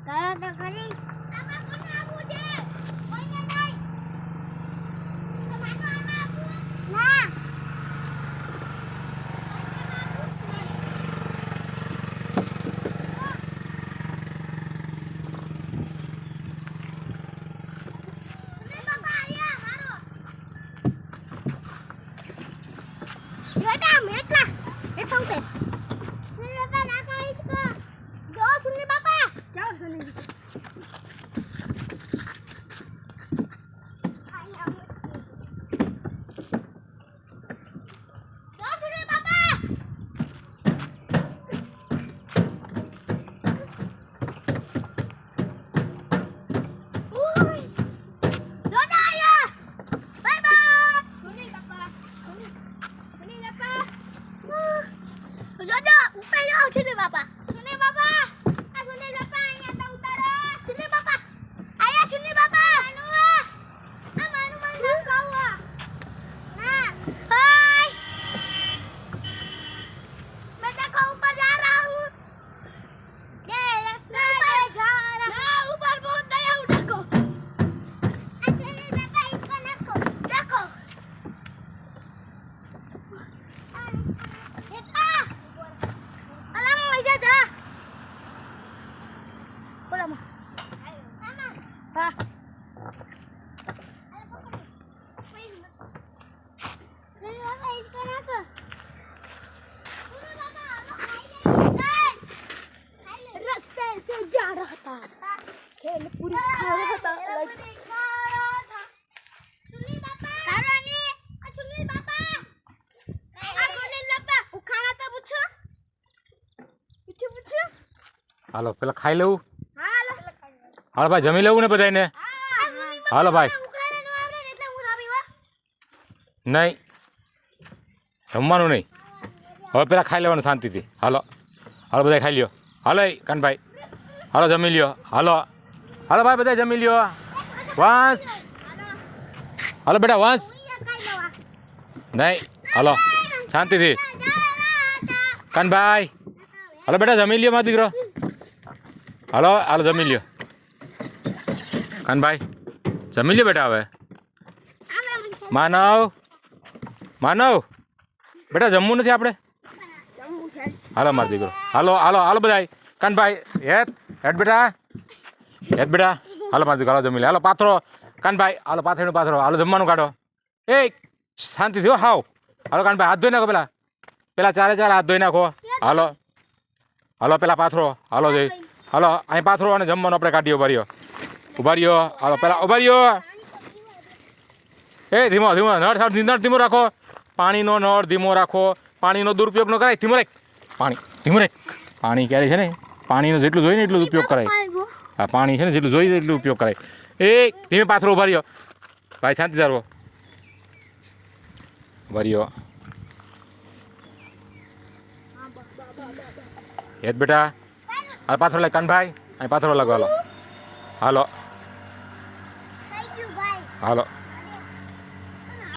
કરો તો કરી. આમાં કોણ આપું છે? કોઈને નહીં. તમારું આમાં આપું? ના. હાલો પેલા ખાઈ લેવું. હાલો ભાઈ જમી લેવું ને બધાને. હાલો ભાઈ નહીં જમવાનું નહીં, હવે પેલા ખાઈ લેવાનું શાંતિથી. હાલો હાલો બધા ખાઈ લ્યો. હાલો કાનભાઈ હાલો જમી લ્યો. હાલો હાલો ભાઈ બધા જમી લ્યો. વંશ હાલો બેટા વંશ નહીં. હાલો શાંતિથી કાનભાઈ હાલો બેટા જમી લ્યો મારો દીકરો. હાલો હાલો જમી લ્યો કાનભાઈ જમી લ્યો બેટા. હવે માનવ માનવ બેટા જમવું નથી આપણે. હાલો મારો દીકરો. હાલો હાલો હાલો બધા કાનભાઈ હેત હેટ બેટા હેત બેટા. હાલો મારો દીકરો હાલો જમી લે. હાલો પાથરો કાનભાઈ હાલો પાથરીનો પાથરો. હાલો જમવાનું કાઢો. એ શાંતિ થયો હાવ. હાલો કાનભાઈ હાથ ધોઈ નાખો પેલા પેલા ચારે ચાર હાથ ધોઈ નાખો. હાલો હાલો પેલા પાથરો. હાલો જઈ હાલો અહીં પાથરો અને જમવાનું આપણે કાઢીએ. ઉભા રહ્યો ઉભા રહ્યો. હાલો પેલા ઉભા રહ્યો. એ ધીમો ધીમો નળ ધીમો રાખો. પાણીનો નળ ધીમો રાખો. પાણીનો દુરુપયોગ ન કરાય. ધીમો રાખ પાણી ધીમો રાખ. પાણી ક્યારે છે ને પાણીનો જેટલું જોઈએ ને એટલું ઉપયોગ કરાય. હા પાણી છે ને જેટલું જોઈએ એટલું ઉપયોગ કરાય. એ ધીમે પાથરો ઉભા રહ્યો ભાઈ શાંતિ ધારવો. ઉભા રહ્યો હેત બેટા. હાલ પાથરો લાગ કાનભાઈ અહીં પાથરો લાગો. હાલો હાલો હાલો